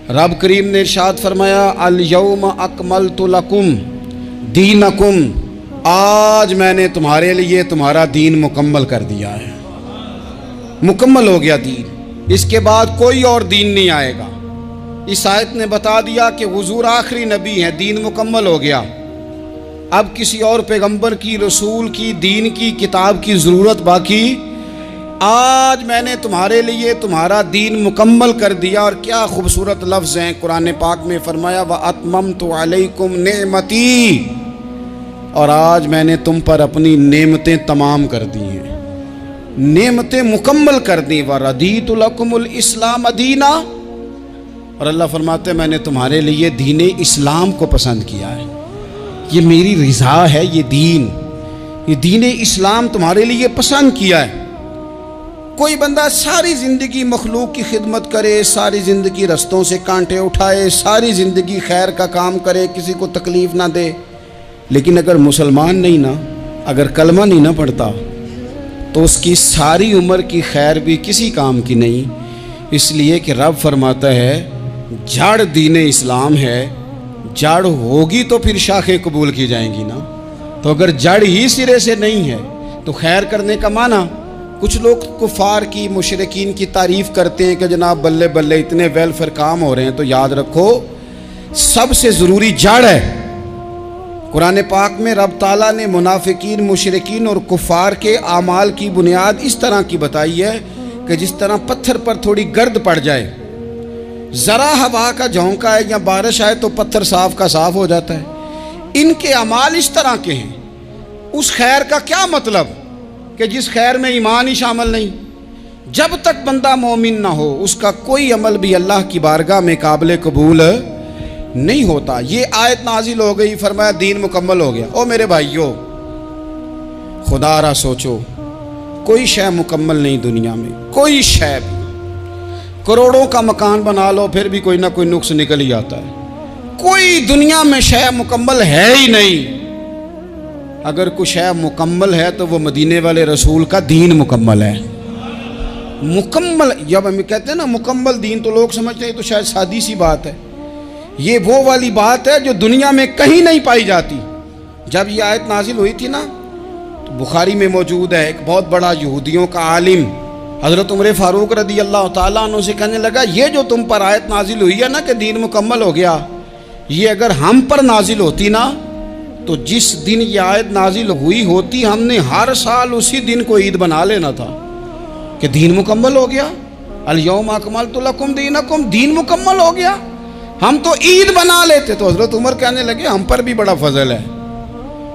रब करीम ने इरशाद फरमाया अल यौम अकमलतु लकुम दीनकुम, आज मैंने तुम्हारे लिए तुम्हारा दीन मुकम्मल कर दिया है। मुकम्मल हो गया दीन, इसके बाद कोई और दीन नहीं आएगा। इस आयत ने बता दिया कि हुजूर आखिरी नबी हैं, दीन मुकम्मल हो गया। अब किसी और पैगंबर की, रसूल की, दीन की, किताब की ज़रूरत बाकी। आज मैंने तुम्हारे लिए तुम्हारा दीन मुकम्मल कर दिया। और क्या खूबसूरत लफ्ज़ हैं कुरान पाक में, फरमाया व अतममतु अलैकुम नेमती, और आज मैंने तुम पर अपनी नेमतें तमाम कर दी हैं, नेमतें मुकम्मल कर दी। व रदीतु लकुमुल इस्लाम दीना, और अल्लाह फरमाते मैंने तुम्हारे लिए दीन इस्लाम को पसंद किया है, ये मेरी रिज़ा है, ये दीन इस्लाम तुम्हारे लिए पसंद किया है। कोई बंदा सारी ज़िंदगी मखलूक की खिदमत करे, सारी ज़िंदगी रस्तों से कांटे उठाए, सारी ज़िंदगी खैर का काम करे, किसी को तकलीफ़ ना दे, लेकिन अगर मुसलमान नहीं ना, अगर कलमा नहीं ना पढ़ता, तो उसकी सारी उम्र की खैर भी किसी काम की नहीं। इसलिए कि रब फरमाता है जड़ दीन इस्लाम है, जड़ होगी तो फिर शाखें कबूल की जाएंगी ना। तो अगर जड़ ही सिरे से नहीं है तो खैर करने का माना। कुछ लोग कुफार की, मुशरिकीन की तारीफ़ करते हैं कि जनाब बल्ले बल्ले इतने वेलफेयर काम हो रहे हैं, तो याद रखो सबसे ज़रूरी जड़ है। कुरान पाक में रब ताला ने मुनाफिकीन, मुशरिकीन और कुफार के आमाल की बुनियाद इस तरह की बताई है कि जिस तरह पत्थर पर थोड़ी गर्द पड़ जाए, ज़रा हवा का झोंका है या बारिश आए तो पत्थर साफ का साफ हो जाता है। इनके अमाल इस तरह के हैं। उस खैर का क्या मतलब कि जिस खैर में ईमान ही शामिल नहीं। जब तक बंदा मोमिन ना हो उसका कोई अमल भी अल्लाह की बारगाह में काबिल कबूल नहीं होता। ये आयत नाजिल हो गई, फरमाया दीन मुकम्मल हो गया। ओ मेरे भाइयों, खुदारा सोचो, कोई शय मुकम्मल नहीं दुनिया में, कोई शय भी। करोड़ों का मकान बना लो फिर भी कोई ना कोई नुक्स निकल ही आता है। कोई दुनिया में शय मुकम्मल है ही नहीं। अगर कोई शय मुकम्मल है तो वो मदीने वाले रसूल का दीन मुकम्मल है। मुकम्मल, जब हम कहते हैं ना मुकम्मल दीन, तो लोग समझते हैं तो शायद सादी सी बात है। ये वो वाली बात है जो दुनिया में कहीं नहीं पाई जाती। जब ये आयत नाजिल हुई थी ना, तो बुखारी में मौजूद है, एक बहुत बड़ा यहूदियों का आलिम हज़रत उमर फ़ारूक रदी अल्लाह ताला अन्हु से कहने लगा, ये जो तुम पर आयत नाजिल हुई है ना कि दीन मुकम्मल हो गया, ये अगर हम पर नाजिल होती ना, तो जिस दिन ये आयत नाजिल हुई होती हमने हर साल उसी दिन को ईद बना लेना था कि दीन मुकम्मल हो गया। अल यौम अकमलतु लकुम दीनकुम, दीन मुकम्मल हो गया। हम तो ईद बना लेते। तो हज़रत उमर कहने लगे हम पर भी बड़ा फजल है।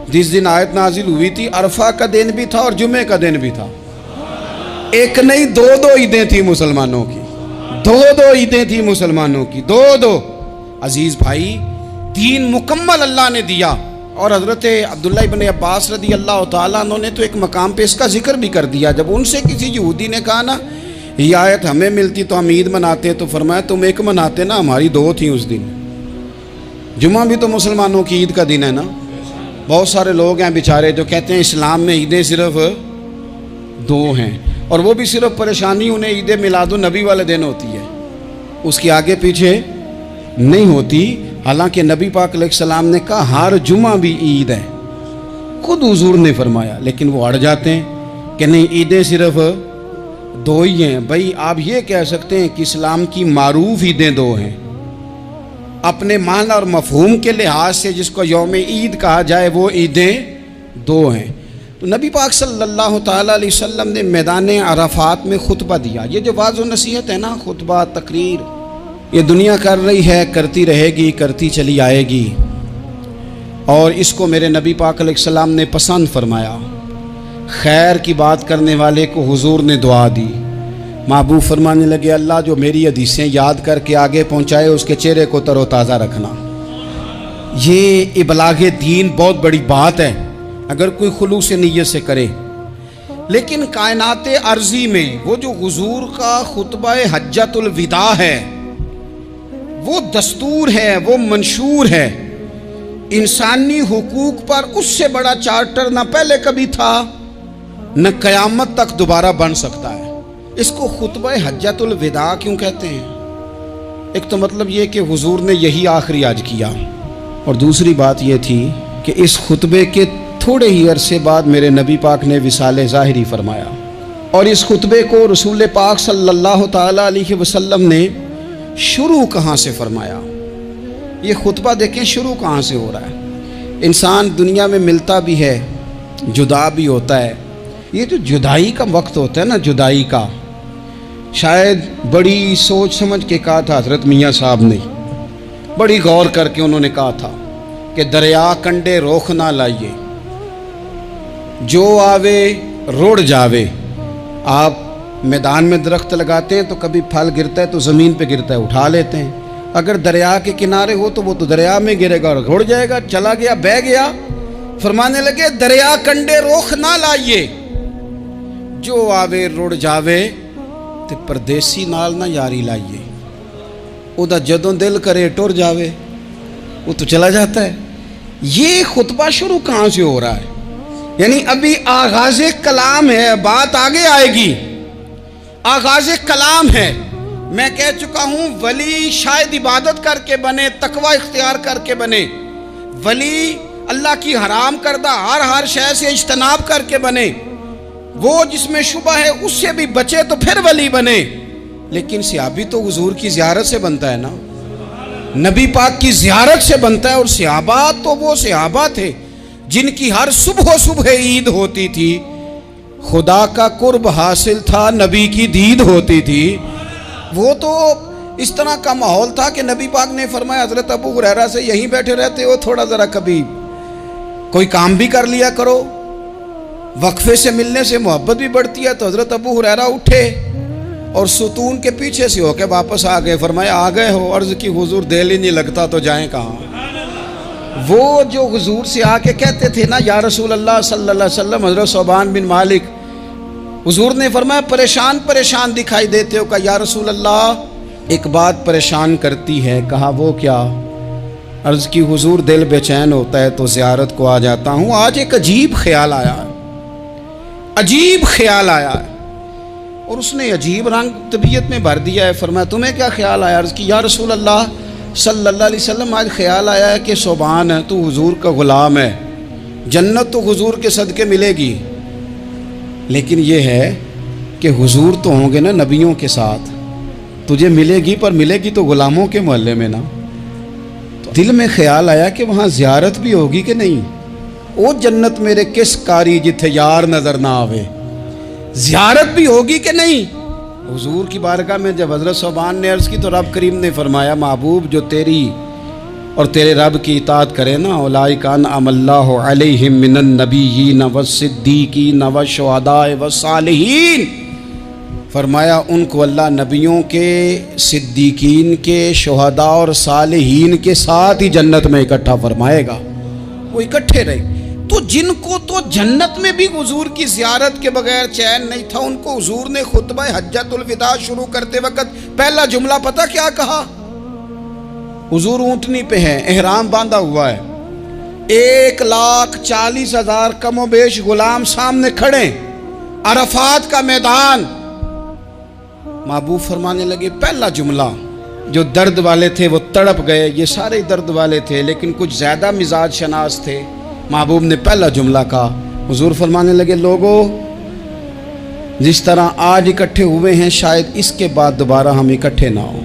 जिस दिन आयत नाजिल हुई थी अरफा का दिन भी था और जुमे का दिन भी था। एक नहीं, दो ईदें थी मुसलमानों की, दो ईदें थी मुसलमानों की, दो। अजीज भाई, दीन मुकम्मल अल्लाह ने दिया। और हज़रत अब्दुल्लाह इब्न अब्बास रदी अल्लाह ताला अन्हु ने तो एक मकाम पे इसका जिक्र भी कर दिया। जब उनसे किसी यहूदी ने कहा ना ये आयत हमें मिलती तो हम ईद मनाते, तो फरमाया तुम एक मनाते ना, हमारी दो थी उस दिन। जुमा भी तो मुसलमानों की ईद का दिन है ना। बहुत सारे लोग हैं बेचारे जो कहते हैं इस्लाम में ईदें सिर्फ दो हैं, और वो भी सिर्फ परेशानी उन्हें ईद मिलादुन नबी वाले दिन होती है, उसकी आगे पीछे नहीं होती। हालांकि नबी पाक अलैहिस्सलाम ने कहा हर जुमा भी ईद है, खुद हुजूर ने फरमाया, लेकिन वो अड़ जाते हैं कि नहीं ईदें सिर्फ दो ही हैं। भाई आप ये कह सकते हैं कि इस्लाम की मारूफ ईदें दो हैं, अपने माना और मफहूम के लिहाज से जिसको यौम ईद कहा जाए वो ईदें दो हैं। तो नबी पाक सल्लल्लाहु ताला अलैहि वसल्लम ने मैदान अराफात में खुतबा दिया। ये जो वाज़ व नसीहत है ना, खुतबा तकरीर, ये दुनिया कर रही है, करती रहेगी, करती चली आएगी, और इसको मेरे नबी पाक अलैहिस्सलाम ने पसंद फरमाया। खैर की बात करने वाले को हुजूर ने दुआ दी। महबूब फरमाने लगे अल्लाह जो मेरी हदीसें याद करके आगे पहुँचाए उसके चेहरे को तरोताज़ा रखना। ये इबलागे दीन बहुत बड़ी बात है अगर कोई खुलूस से नीयत से करे। लेकिन कायनात अर्जी में वो जो हुजूर का खुतबा हज्जतुल विदा है, वो दस्तूर है, वो मंशूर है। इंसानी हुकूक पर उससे बड़ा चार्टर न पहले कभी था न क़यामत तक दोबारा बन सकता है। इसको खुतबा हज्जतुल विदा क्यों कहते हैं? एक तो मतलब ये कि हुजूर ने यही आखिरी आज किया, और दूसरी बात ये थी कि इस खुतबे के थोड़े ही अरसे बाद मेरे नबी पाक ने विसाले ज़ाहिरी फरमाया, और इस खुतबे को रसूल पाक सल्लल्लाहु ताला अलैहि वसल्लम ने शुरू कहाँ से फरमाया। ये खुतबा देखें शुरू कहाँ से हो रहा है। इंसान दुनिया में मिलता भी है, जुदा भी होता है। ये जो जुदाई का वक्त होता है ना, जुदाई का, शायद बड़ी सोच समझ के कहा था हज़रत मियाँ साहब ने, बड़ी गौर करके उन्होंने कहा था कि दरिया कंडे रोख ना लाइए, जो आवे रुड़ जावे। आप मैदान में दरख्त लगाते हैं तो कभी फल गिरता है तो ज़मीन पे गिरता है, उठा लेते हैं। अगर दरिया के किनारे हो तो वो तो दरिया में गिरेगा और रुड़ जाएगा, चला गया, बह गया। फरमाने लगे दरिया कंडे रोख ना लाइए, जो आवे रुड़ जावे, ते परदेसी नाल ना यारी लाइए। उदा जदों दिल करे टुर जावे, वो तो चला जाता है। ये खुतबा शुरू कहाँ से हो रहा है? यानी अभी आगाज़े कलाम है, बात आगे आएगी। आगाज़े कलाम है। मैं कह चुका हूँ वली शायद इबादत करके बने, तकवा इख्तियार करके बने। वली अल्लाह की हराम करदा हर शय से इज्तनाब करके बने। वो जिसमें शुबा है उससे भी बचे तो फिर वली बने। लेकिन सहाबी तो हुजूर की ज़ियारत से बनता है ना, नबी पाक की ज़ियारत से बनता है। और सहाबा तो वो सहाबा थे जिनकी हर सुबह सुबह ईद होती थी, खुदा का कुर्ब हासिल था, नबी की दीद होती थी। वो तो इस तरह का माहौल था कि नबी पाक ने फरमाया हज़रत अबू हुरैरा से, यहीं बैठे रहते हो, थोड़ा ज़रा कभी कोई काम भी कर लिया करो। वक्फे से मिलने से मोहब्बत भी बढ़ती है। तो हज़रत अबू हुरैरा उठे और सुतून के पीछे से होके वापस आ गए। फरमाया आ गए हो? अर्ज़ की हुजूर दिल ही नहीं लगता तो जाएं कहाँ। वो जो हुजूर से आके कहते थे ना, या रसूल अल्लाह सल्लल्लाहु अलैहि वसल्लम, हज़रत सोबान बिन मालिक, हुजूर ने फरमाया परेशान परेशान दिखाई देते हो। कहा या रसूल अल्लाह एक बात परेशान करती है। कहा वो क्या? अर्ज़ की हुजूर दिल बेचैन होता है तो ज़ियारत को आ जाता हूँ। आज एक अजीब ख्याल आया है, अजीब ख्याल आया है। और उसने अजीब रंग तबीयत में भर दिया है। फरमाया तुम्हें क्या ख्याल आया? अर्ज़ की या रसूल अल्लाह सल्लल्लाहु अलैहि वसल्लम, आज ख्याल आया है कि सोबान है, तू हुजूर का ग़ुलाम है, जन्नत तो हुजूर के सदक़े मिलेगी। लेकिन ये है कि हुजूर तो होंगे ना नबियों के साथ, तुझे मिलेगी, पर मिलेगी तो ग़ुलामों के मोहल्ले में ना। तो दिल में ख्याल आया कि वहाँ ज़ियारत भी होगी कि नहीं। ओ जन्नत मेरे किस कारी जिथे यार नज़र ना आवे, ज़ियारत भी होगी कि नहीं। हुजूर की बारगाह में जब हज़रत सोबान ने अर्ज़ की तो रब करीम ने फरमाया महबूब जो तेरी और तेरे रब की इताअत करे ना, उलाइका अनअमल्लाहु अलैहिम मिनन नबिय्यीन वस्सिद्दीकीन वशुहदाए वस्सालिहीन। फरमाया उनको अल्लाह नबियों के, सिद्दीकीन के, शुहदा और सालिहीन के साथ ही जन्नत में इकट्ठा फरमाएगा। वो इकट्ठे रहे। तो जिनको तो जन्नत में भी हुजूर की ज़ियारत के बगैर चैन नहीं था, उनको हुजूर ने खुतबा हज्जतुल विदा शुरू करते वक्त पहला जुमला पता क्या कहा? हुजूर ऊँटनी पे हैं, एहराम बांधा हुआ है, 1,40,000 कमोबेश गुलाम सामने खड़े, अरफात का मैदान। महबूब फरमाने लगे पहला जुमला, जो दर्द वाले थे वो तड़प गए, ये सारे दर्द वाले थे लेकिन कुछ ज़्यादा मिजाज शनास थे। महबूब ने पहला जुमला कहा। हुजूर फरमाने लगे लोगों, जिस तरह आज इकट्ठे हुए हैं शायद इसके बाद दोबारा हम इकट्ठे ना हों।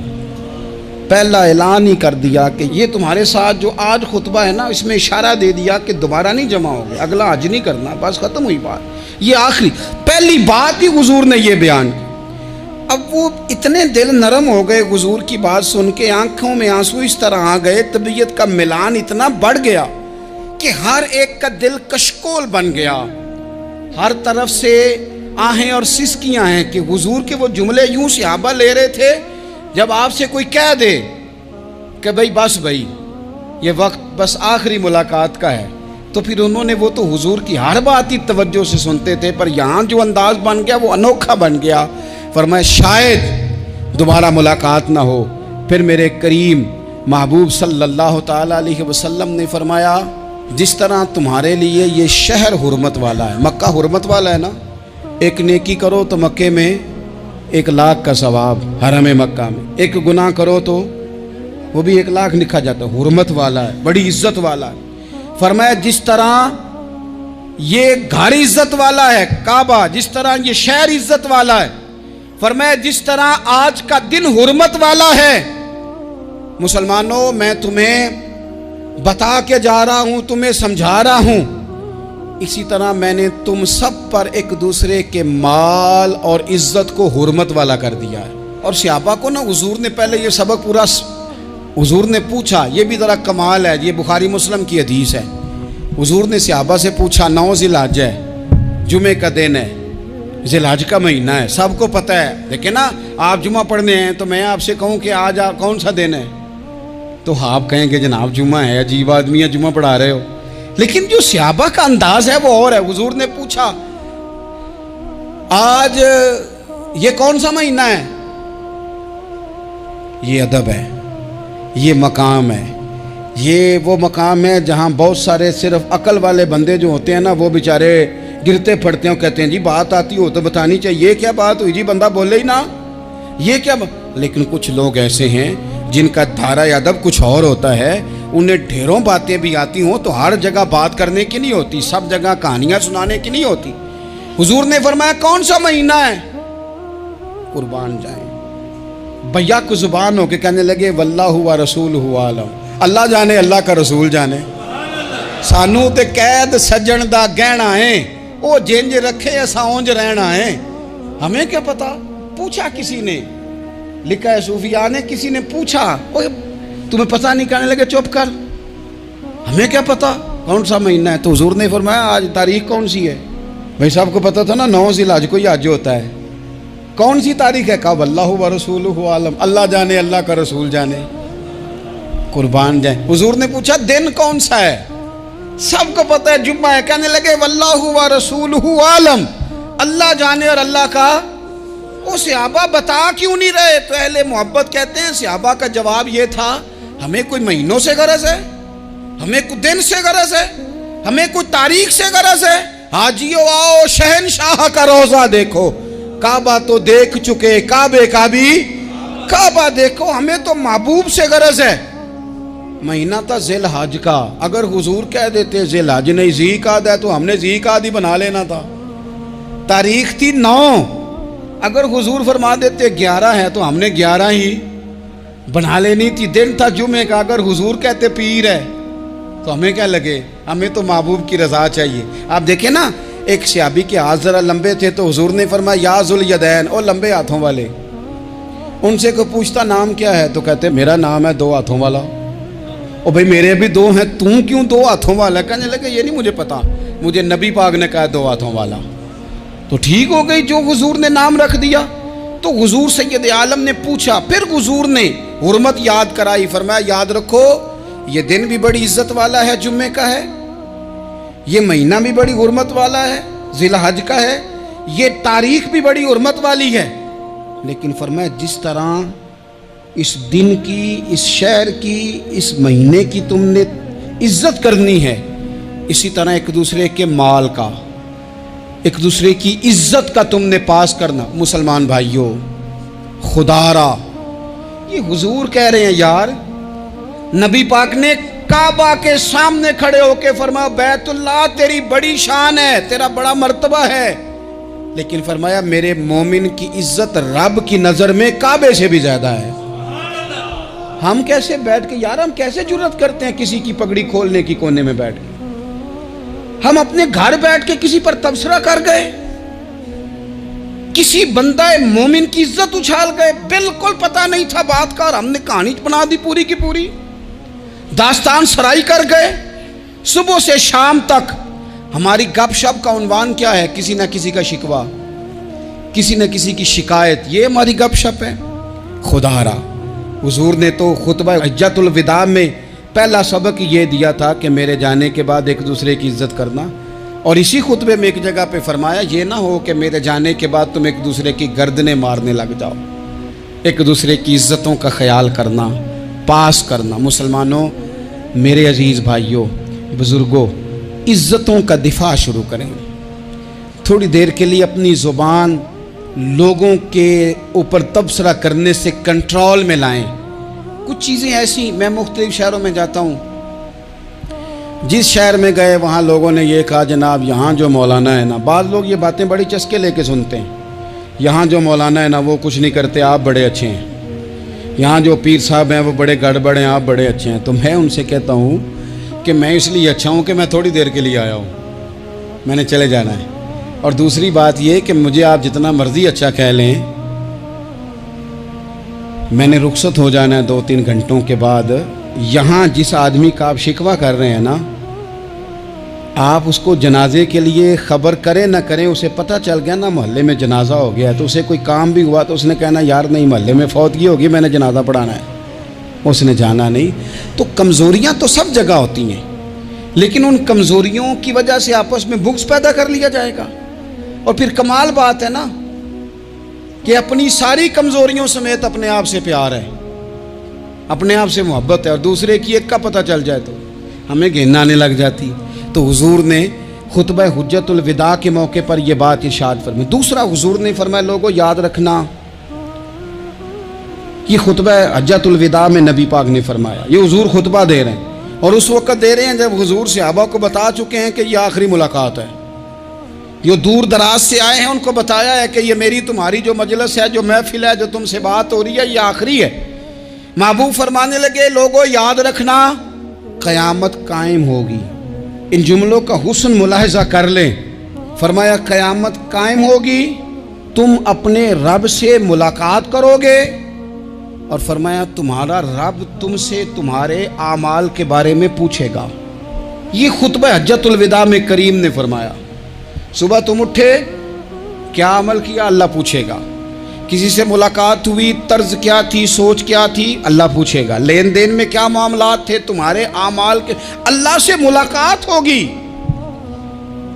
पहला ऐलान ही कर दिया कि ये तुम्हारे साथ जो आज खुतबा है ना, इसमें इशारा दे दिया कि दोबारा नहीं जमा होगे, अगला हज नहीं करना, बस ख़त्म हुई बात। ये आखिरी पहली बात ही हुजूर ने ये बयान की। अब वो इतने दिल नरम हो गए हुजूर की बात सुन के, आंखों में आंसू इस तरह आ गए, तबीयत का मिलान इतना बढ़ गया कि हर एक का दिल कशकोल बन गया। हर तरफ से आहें और सिसकियां हैं कि हुजूर के वो जुमले यूं सहाबा ले रहे थे, जब आपसे कोई कह दे कि भाई बस भाई ये वक्त बस आखिरी मुलाकात का है, तो फिर उन्होंने वो तो हुजूर की हर बात ही तवज्जो से सुनते थे, पर यहाँ जो अंदाज बन गया वो अनोखा बन गया। फरमाया शायद दोबारा मुलाकात ना हो। फिर मेरे करीम महबूब सल्लल्लाहु ताला अलैहि वसल्लम ने फरमाया जिस तरह तुम्हारे लिए ये शहर हुर्मत वाला है, मक्का हुर्मत वाला है ना, एक नेकी करो तो मक्के में 1,00,000 का सवाब, हरम मक्का में एक गुनाह करो तो वो भी 1 लाख लिखा जाता है, हुर्मत वाला है, बड़ी इज्जत वाला है। फरमाया जिस तरह ये घर इज्जत वाला है काबा, जिस तरह ये शहर इज्जत वाला है, फरमाया जिस तरह आज का दिन हुर्मत वाला है। मुसलमानों, मैं तुम्हें बता के जा रहा हूं, तुम्हें समझा रहा हूं, इसी तरह मैंने तुम सब पर एक दूसरे के माल और इज्जत को हुर्मत वाला कर दिया है। और सहाबा को ना हुजूर ने पहले ये सबक पूरा, हुजूर ने पूछा, ये भी ज़रा कमाल है, ये बुखारी मुस्लिम की हदीस है। हुजूर ने सहाबा से पूछा, 9 ज़िलहज है, जुमे का दिन है, ज़िलहज का महीना है, सबको पता है, लेकिन ना आप जुमा पढ़ने हैं तो मैं आपसे कहूँ कि आज आप कौन सा दिन है, तो आप कहेंगे जनाब जुमा है, अजीब आदमी है, जुमा पढ़ा रहे हो। लेकिन जो सहाबा का अंदाज है वो और है। हुजूर ने पूछा, आज ये कौन सा महीना है? ये अदब है, ये मकाम है, ये वो मकाम है जहाँ बहुत सारे सिर्फ अकल वाले बंदे जो होते हैं ना, वो बेचारे गिरते पड़ते हैं, कहते हैं जी बात आती हो तो बतानी चाहिए, ये क्या बात हुई जी, बंदा बोले ही ना, ये क्या। लेकिन कुछ लोग ऐसे हैं जिनका धारा अदब कुछ और होता है, उन्हें ढेरों बातें भी आती हों तो हर जगह बात करने की नहीं होती, सब जगह कहानियां सुनाने की नहीं होती। हुजूर ने फरमाया कौन सा महीना है? कुर्बान जाए भैया को जुबान होके कहने लगे वल्लाहु व रसूलहु आलम, अल्लाह जाने अल्लाह का रसूल जाने। सानू ते कैद सज्जन दा गहना है, ओ जिंज रखे असा उंज रहना है, हमें क्या पता। पूछा किसी ने, लिखा है सूफिया ने, किसी ने पूछा, ओए तुम्हें पता नहीं, कहने लगे चुप कर, हमें क्या पता कौन सा महीना है। तो हुजूर ने फरमाया आज तारीख कौन सी है? भाई साहब को पता था ना 9 ज़िलहज को ही आज होता है, कौन सी तारीख है? कहा वल्लाहु व रसूलहु आलम, अल्लाह जाने अल्लाह का रसूल जाने। कुर्बान जाए। हुजूर ने पूछा दिन कौन सा है? सबको पता है जुम्मा है, कहने लगे वल्लाहु व रसूलहु आलम, अल्लाह जाने और अल्लाह का। वो सहाबा बता क्यों नहीं रहे? तो अहले मोहब्बत कहते हैं सहाबा का जवाब ये था, हमें कोई महीनों से गरज है, हमें कोई दिन से गरज है, हमें कोई तारीख से गरज है। हाजियो आओ शहनशाह का रोजा देखो, काबा तो देख चुके, काबे का भी काबा देखो, हमें तो महबूब से गरज है। महीना था ज़िलहज का, अगर हुजूर कह देते ज़िलहज नहीं ज़ीक़ाद है तो हमने ज़ीक़ाद ही बना लेना था। तारीख थी 9, अगर हुजूर फरमा देते 11 है तो हमने 11 ही बना लेनी थी। दिन था जुमे का, अगर हुजूर कहते पीर है तो हमें क्या लगे, हमें तो महबूब की रज़ा चाहिए। आप देखें ना, एक सहाबी के हाथ ज़रा लंबे थे तो हुजूर ने फरमाया या ज़ुल यदैन, ओ लंबे हाथों वाले। उनसे कोई पूछता नाम क्या है तो कहते मेरा नाम है 2 हाथों वाला। ओ भाई मेरे भी 2 हैं, तू क्यों 2 हाथों वाला? कहने लगे ये नहीं मुझे पता, मुझे नबी पाक ने कहा 2 हाथों वाला। तो ठीक हो गई, जो हुजूर ने नाम रख दिया। तो हुजूर सैयद आलम ने पूछा, फिर हुजूर ने हुर्मत याद कराई, फरमाया याद रखो ये दिन भी बड़ी इज्जत वाला है, जुम्मे का है, ये महीना भी बड़ी हुर्मत वाला है, ज़िलहज का है, ये तारीख भी बड़ी हुर्मत वाली है। लेकिन फरमाया जिस तरह इस दिन की, इस शहर की, इस महीने की तुमने इज्जत करनी है, इसी तरह एक दूसरे के माल का, एक दूसरे की इज्जत का तुमने पास करना। मुसलमान भाइयों, खुदारा ये हुजूर कह रहे हैं यार, नबी पाक ने काबा के सामने खड़े होके फरमाया बैतुल्लाह तेरी बड़ी शान है, तेरा बड़ा मर्तबा है, लेकिन फरमाया मेरे मोमिन की इज्जत रब की नजर में काबे से भी ज्यादा है। हम कैसे बैठ के यार, हम कैसे जुर्रत करते हैं किसी की पगड़ी खोलने की कोने में बैठ के? हम अपने घर बैठ के किसी पर तबसरा कर गए, किसी बंदा मोमिन की इज्जत उछाल गए, बिल्कुल पता नहीं था बात का और हमने कहानी बना दी पूरी की पूरी, दास्तान सराई कर गए। सुबह से शाम तक हमारी गपशप का उन्वान क्या है? किसी न किसी का शिकवा, किसी न किसी की शिकायत, ये हमारी गपशप है। खुदारा हुजूर ने तो खुतबा हज्जतुल विदा में पहला सबक ये दिया था कि मेरे जाने के बाद एक दूसरे की इज्जत करना, और इसी खुतबे में एक जगह पे फरमाया ये ना हो कि मेरे जाने के बाद तुम एक दूसरे की गर्दनें मारने लग जाओ, एक दूसरे की इज्जतों का ख्याल करना, पास करना। मुसलमानों, मेरे अजीज़ भाइयों, बुज़ुर्गों, इज्जतों का दिफा शुरू करें। थोड़ी देर के लिए अपनी ज़ुबान लोगों के ऊपर तबसरा करने से कंट्रोल में लाएं। कुछ चीज़ें ऐसी, मैं मुख्तलिफ शहरों में जाता हूँ, जिस शहर में गए वहाँ लोगों ने ये कहा जनाब यहाँ जो मौलाना है ना, बाद लोग ये बातें बड़ी चस्के लेके सुनते हैं, यहाँ जो मौलाना है ना वो कुछ नहीं करते, आप बड़े अच्छे हैं, यहाँ जो पीर साहब हैं वो बड़े गड़बड़ हैं, आप बड़े अच्छे हैं। तो मैं उनसे कहता हूँ कि मैं इसलिए अच्छा हूँ कि मैं थोड़ी देर के लिए आया हूँ, मैंने चले जाना है। और दूसरी बात ये कि मुझे आप जितना मर्ज़ी अच्छा कह लें, मैंने रुखसत हो जाना है 2-3 घंटों के बाद। यहाँ जिस आदमी का आप शिकवा कर रहे हैं ना, आप उसको जनाजे के लिए ख़बर करें ना करें, उसे पता चल गया ना मोहल्ले में जनाजा हो गया है, तो उसे कोई काम भी हुआ तो उसने कहना यार नहीं मोहल्ले में फौतगी होगी, मैंने जनाजा पढ़ाना है, उसने जाना नहीं। तो कमज़ोरियाँ तो सब जगह होती हैं, लेकिन उन कमज़ोरियों की वजह से आपस में बुग़्ज़ पैदा कर लिया जाएगा। और फिर कमाल बात है ना कि अपनी सारी कमज़ोरियों समेत अपने आप से प्यार है, अपने आप से मोहब्बत है, और दूसरे की एक का पता चल जाए तो हमें घिन आने लग जाती। तो हुजूर ने खुतबा हुज्जतुल विदा के मौके पर यह बात इरशाद फरमाई। दूसरा हुजूर ने फरमाया लोगों याद रखना, ये खुतबा हज्जतुल विदा में नबी पाक ने फरमाया, ये हुजूर खुतबा दे रहे हैं और उस वक़्त दे रहे हैं जब हुजूर सहाबा को बता चुके हैं कि ये आखिरी मुलाकात है। जो दूर दराज से आए हैं उनको बताया है कि ये मेरी तुम्हारी जो मजलिस है, जो महफिल है, जो तुमसे बात हो रही है, ये आखिरी है। महबूब फरमाने लगे लोगों याद रखना क़यामत कायम होगी। इन जुमलों का हुस्न मुलाहिजा कर लें। फरमाया क़यामत कायम होगी, तुम अपने रब से मुलाकात करोगे, और फरमाया तुम्हारा रब तुमसे तुम्हारे आमाल के बारे में पूछेगा। ये खुतबा हज्जतुल विदा में करीम ने फरमाया, सुबह तुम उठे क्या अमल किया, अल्लाह पूछेगा। किसी से मुलाकात हुई, तर्ज क्या थी, सोच क्या थी, अल्लाह पूछेगा। लेन देन में क्या मामलात थे, तुम्हारे आमाल के, अल्लाह से मुलाकात होगी,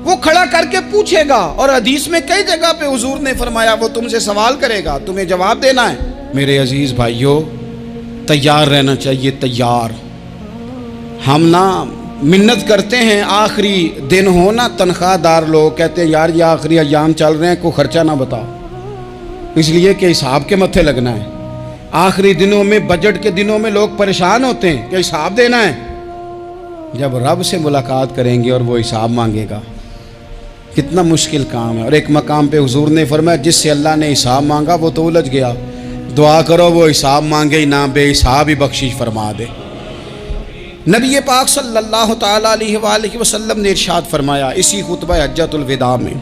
वो खड़ा करके पूछेगा। और हदीस में कई जगह पे हुजूर ने फरमाया वो तुमसे सवाल करेगा, तुम्हें जवाब देना है। मेरे अजीज भाइयों तैयार रहना चाहिए, तैयार। हम ना मिन्नत करते हैं आखिरी दिन हो ना, तनख्वाहदार लोग कहते हैं यार ये आखिरी अयाम चल रहे हैं, कोई खर्चा ना बताओ, इसलिए कि हिसाब के मत्थे लगना है। आखिरी दिनों में, बजट के दिनों में लोग परेशान होते हैं कि हिसाब देना है। जब रब से मुलाकात करेंगे और वो हिसाब मांगेगा, कितना मुश्किल काम है। और एक मकाम पे हुजूर ने फरमाया जिससे अल्लाह ने हिसाब मांगा वो तो उलझ गया, दुआ करो वो हिसाब मांगे ही ना, बेहिसाब ही बख्शिश फरमा दे। नबी पाक सल्लल्लाहु तआला अलैहि वसल्लम ने इरशाद फरमाया इसी खुतबा हज्जतुल विदा में,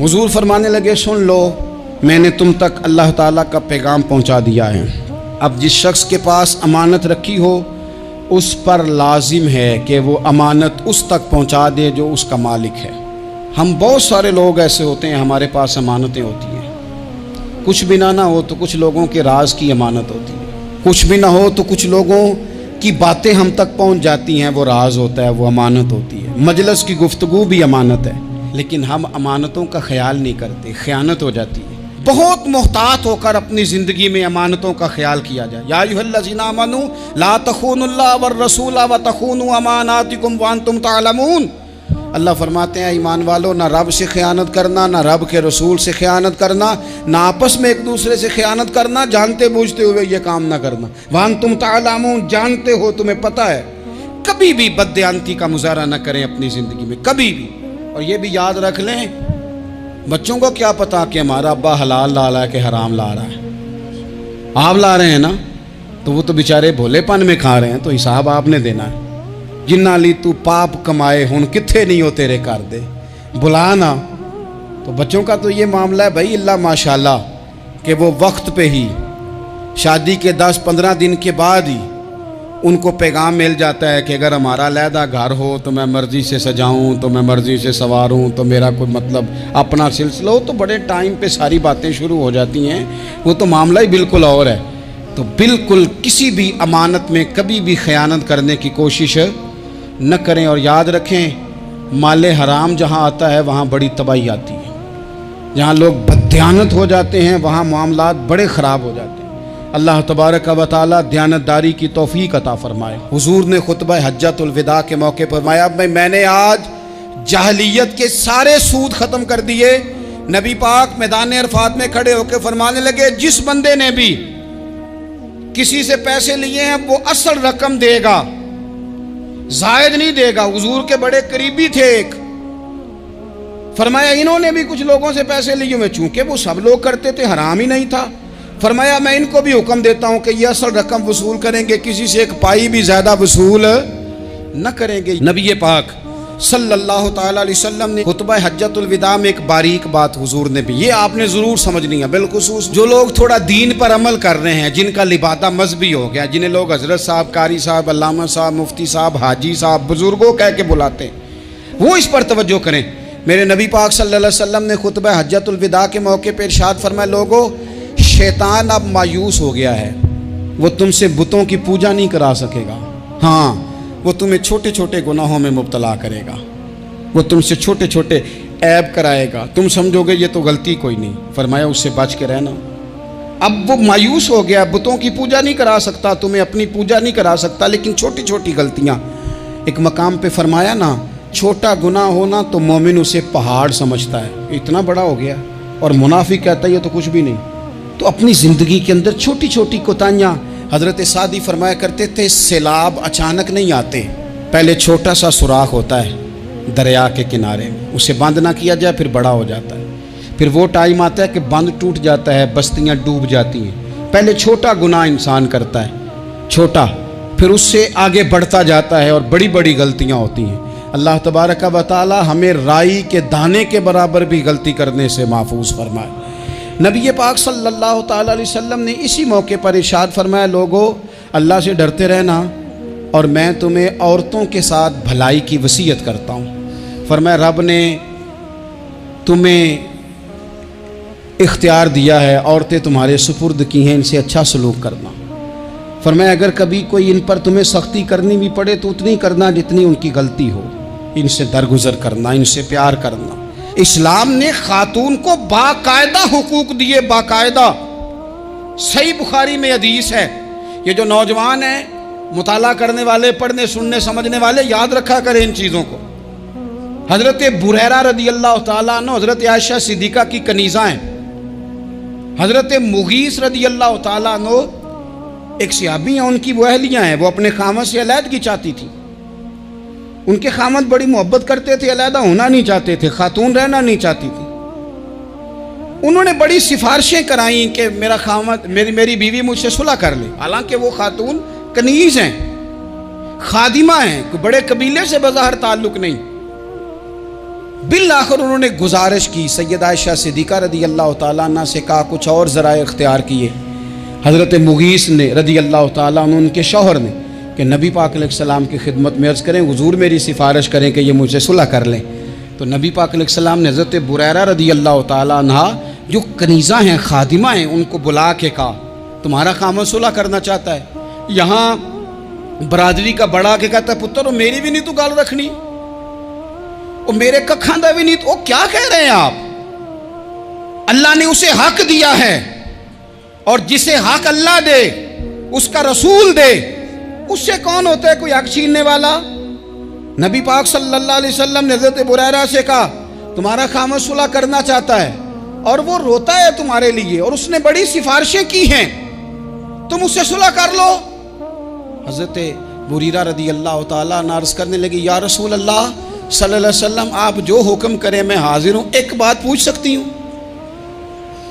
हुजूर फरमाने लगे सुन लो मैंने तुम तक अल्लाह ताला का पैगाम पहुंचा दिया है। अब जिस शख्स के पास अमानत रखी हो उस पर लाजिम है कि वो अमानत उस तक पहुंचा दे जो उसका मालिक है। हम बहुत सारे लोग ऐसे होते हैं, हमारे पास अमानतें होती हैं, कुछ भी ना हो तो कुछ लोगों के राज की अमानत होती है, कुछ भी ना हो तो कुछ लोगों की बातें हम तक पहुंच जाती हैं, वो राज होता है, वो अमानत होती है। मजलिस की गुफ्तगू भी अमानत है, लेकिन हम अमानतों का ख्याल नहीं करते, ख़यानत हो जाती है। बहुत मोहतात होकर अपनी ज़िंदगी में अमानतों का ख्याल किया जाए। या अय्युहल्लज़ीना आमनू ला तख़ूनुल्लाह वर रसूला व तख़ूनू अमानातिकुम व अंतुम तालमून। अल्लाह फरमाते हैं ईमान वालों, ना रब से ख़यानत करना, ना रब के रसूल से ख़यानत करना, ना आपस में एक दूसरे से ख़यानत करना, जानते बूझते हुए ये काम ना करना। व अंतुम तालमून, जानते हो, तुम्हें पता है। कभी भी बददियानती का मुजाहरा ना करें अपनी ज़िंदगी में, कभी भी। और ये भी याद रख लें, बच्चों को क्या पता कि हमारा अब्बा हलाल ला रहा है कि हराम ला रहा है। आप ला रहे हैं ना, तो वो तो बेचारे भोलेपन में खा रहे हैं, तो हिसाब आपने देना है। जिन्ना ली तू पाप कमाए हुन किथे नहीं हो तेरे कर दे, बुला ना। तो बच्चों का तो ये मामला है भाई, अल्लाह माशाल्लाह कि वो वक्त पे ही शादी के 10-15 दिन के बाद ही उनको पैगाम मिल जाता है कि अगर हमारा अलहदा घर हो तो मैं मर्ज़ी से सजाऊं, तो मैं मर्ज़ी से सवारूं, तो मेरा कोई मतलब अपना सिलसिला हो, तो बड़े टाइम पे सारी बातें शुरू हो जाती हैं। वो तो मामला ही बिल्कुल और है। तो बिल्कुल किसी भी अमानत में कभी भी ख़यानत करने की कोशिश न करें। और याद रखें, माले हराम जहाँ आता है वहाँ बड़ी तबाही आती है। जहाँ लोग बददियानत हो जाते हैं वहाँ मामलात बड़े ख़राब हो जाते हैं। अल्लाह तबारक व तआला दयानतदारी की तौफीक अता फरमाए। हुजूर ने खुतबा हज्जतुल विदा के मौके पर फरमाया मैंने आज जाहलियत के सारे सूद ख़त्म कर दिए। नबी पाक मैदान अरफात में खड़े होकर फरमाने लगे जिस बंदे ने भी किसी से पैसे लिए हैं वो असल रकम देगा, जायद नहीं देगा। हुजूर के बड़े करीबी थे एक, फरमाया इन्होंने भी कुछ लोगों से पैसे लिए हुए, चूंकि वो सब लोग करते थे, हराम ही नहीं था। फरमाया मैं इनको भी हुक्म देता हूं कि ये असल रकम वसूल करेंगे, किसी से एक पाई भी ज्यादा वसूल न करेंगे। नबी पाक सल्लल्लाहु ताला अलैहि वसल्लम ने खुतबा हज्जतुल विदा में एक बारीक बात हुजूर ने भी, ये आपने जरूर समझनी है, बिलखुसूस जो लोग थोड़ा दीन पर अमल कर रहे हैं, जिनका लिबादा मजहबी हो गया, जिन्हें लोग हजरत साहब, कारी साहब, अल्लामा साहब, मुफ्ती साहब, हाजी साहब, बुजुर्गों कह के बुलाते हैं, वो इस पर तवज्जो करें। मेरे नबी पाक सल्लल्लाहु अलैहि वसल्लम ने खुतबा हज्जतुल विदा के मौके पर इरशाद फरमाया, लोगों शैतान अब मायूस हो गया है, वो तुमसे बुतों की पूजा नहीं करा सकेगा। हाँ, वो तुम्हें छोटे छोटे गुनाहों में मुब्तला करेगा, वो तुमसे छोटे छोटे ऐब कराएगा, तुम समझोगे ये तो गलती कोई नहीं। फरमाया उससे बच के रहना। अब वो मायूस हो गया, बुतों की पूजा नहीं करा सकता, तुम्हें अपनी पूजा नहीं करा सकता, लेकिन छोटी छोटी गलतियां। एक मकाम पे फरमाया ना, छोटा गुनाह होना तो मोमिन उसे पहाड़ समझता है, इतना बड़ा हो गया, और मुनाफिक कहता है ये तो कुछ भी नहीं। तो अपनी ज़िंदगी के अंदर छोटी छोटी कोताहियाँ, हज़रत सादी फरमाया करते थे, सैलाब अचानक नहीं आते, पहले छोटा सा सुराख होता है दरिया के किनारे, उसे बंद ना किया जाए फिर बड़ा हो जाता है, फिर वो टाइम आता है कि बंद टूट जाता है, बस्तियाँ डूब जाती हैं। पहले छोटा गुनाह इंसान करता है, छोटा, फिर उससे आगे बढ़ता जाता है और बड़ी बड़ी गलतियाँ होती हैं। अल्लाह तबारक व तआला हमें राई के दाने के बराबर भी गलती करने से महफूज फरमाए। नबी पाक सल्लल्लाहु ताला अलैहि वसल्लम ने इसी मौके पर इरशाद फरमाया, लोगों अल्लाह से डरते रहना और मैं तुम्हें औरतों के साथ भलाई की वसीयत करता हूँ। फरमाया रब ने तुम्हें इख्तियार दिया है, औरतें तुम्हारे सुपुर्द की हैं, इनसे अच्छा सलूक करना। फरमाया अगर कभी कोई इन पर तुम्हें सख्ती करनी भी पड़े तो उतनी करना जितनी उनकी गलती हो, इनसे दरगुजर करना, इनसे प्यार करना। इस्लाम ने खातून को बाकायदा हुकूक दिए, बाकायदा। सही बुखारी में हदीस है, ये जो नौजवान हैं, मुताला करने वाले, पढ़ने सुनने समझने वाले, याद रखा करें इन चीज़ों को। हज़रत बुरैरा रदी अल्लाह तआला अन्हु हज़रत आयशा सिद्दीक़ा की कनीज़ा हैं। हज़रत मुगीस रदी अल्लाह तआला अन्हु एक सहाबी हैं, उनकी वो अहलियाँ हैं, वो अपने खामद से अलहदगी चाहती थी। उनके खामद बड़ी मोहब्बत करते थे, अलहदा होना नहीं चाहते थे, खातून रहना नहीं चाहती थी। उन्होंने बड़ी सिफारिशें कराई कि मेरा खामद, मेरी बीवी मुझसे सुलह कर ले। हालांकि वो खातून कनीज हैं, खादिमा हैं, कोई बड़े कबीले से बज़ाहिर ताल्लुक नहीं। बिल आखिर उन्होंने गुजारिश की, सैयदा आयशा सिद्दीक़ा रदी अल्लाह तआला अन्हा से कहा, कुछ और ज़राए इख्तियार किए। हज़रत मुगीस ने रदी अल्लाह तआला अन्हु, उनके शौहर ने, कि नबी पाक अलैहिस्सलाम की खिदमत में अर्ज़ करें, हुजूर मेरी सिफारिश करें कि ये मुझसे सुलह कर लें। तो नबी पाक अलैहिस्सलाम ने हज़रत बुरैरा रदी अल्लाह तआला अन्हा जो कनीज़ा हैं, खादिमा हैं, उनको बुला के कहा तुम्हारा खामद सुलह करना चाहता है। यहाँ बरादरी का बड़ा के कहता है, पुत्र मेरी भी नहीं तू गल रखनी, और मेरे कखा दा भी नहीं, तो क्या कह रहे हैं आप? अल्लाह ने उसे हक दिया है, और जिसे हक अल्लाह दे उसका रसूल दे, उससे कौन होता है कोई हक छीनने वाला? नबी पाक सल्लल्लाहु अलैहि वसल्लम ने हज़रत बुरैरा से कहा तुम्हारा खामद सुलह करना चाहता है और वो रोता है तुम्हारे लिए, और उसने बड़ी सिफारिशें की हैं, तुम उससे सुलह कर लो। हज़रत बुरीरा रदी अल्लाह तआला अन्हा अर्ज़ करने लगी, या रसूल अल्लाह सल्लल्लाहु अलैहि वसल्लम आप जो हुक्म करें मैं हाजिर हूँ। एक बात पूछ सकती हूँ,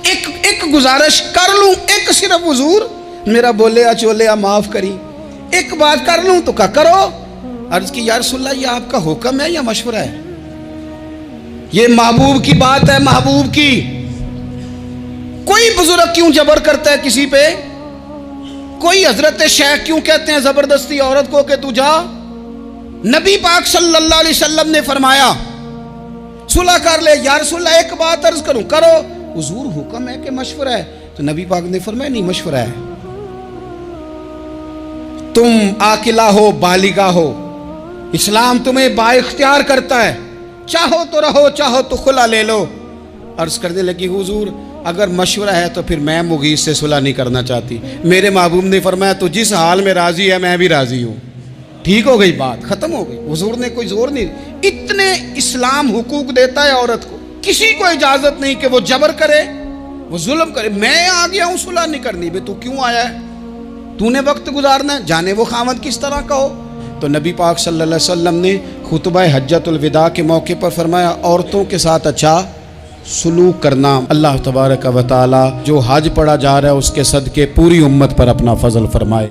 एक गुजारिश कर लूँ, एक सिर्फ हुजूर मेरा बोले चोले माफ़ करी, एक बात कर लूँ? तो क्या करो? अर्ज की या रसूल अल्लाह ये आपका हुक्म है या मशवरा है? ये महबूब की बात है, महबूब की। कोई बुजुर्ग क्यों जबर करता है किसी पे? कोई हजरत शेख क्यों कहते हैं जबरदस्ती औरत को कि तू जा? नबी पाक सल्लल्लाहु अलैहि वसल्लम ने फरमाया सुलह कर ले। या रसूल अल्लाह एक बात अर्ज करूं, करो। हुजूर हुक्म है कि मशवरा है? तो नबी पाक ने फरमाया नहीं, मशवरा है। तुम आकिला हो, बालिगा हो, इस्लाम तुम्हें बाइख्तियार करता है, चाहो तो रहो, चाहो तो खुला ले लो। अर्ज करने लगी हुजूर अगर मशवरा है तो फिर मैं मुगीस से सुलह नहीं करना चाहती। मेरे महबूब ने फरमाया तो जिस हाल में राजी है मैं भी राजी हूँ। ठीक हो गई बात, खत्म हो गई। हुजूर ने कोई जोर नहीं, इतने इस्लाम हुकूक देता है औरत को, किसी को इजाजत नहीं कि वो जबर करे, वो जुल्म करे। मैं आ गया हूँ सुलह नहीं करनी, बे तू क्यों आया है? तूने वक्त गुजारना है, जाने वो खामद किस तरह का हो। तो नबी पाक सल्लल्लाहु अलैहि वसल्लम ने खुतबा हज्जतुल विदा के मौके पर फरमाया, औरतों के साथ अच्छा सुलूक करना। अल्लाह तबारक व तआला जो हज पढ़ा जा रहा है उसके सदके पूरी उम्मत पर अपना फजल फरमाए।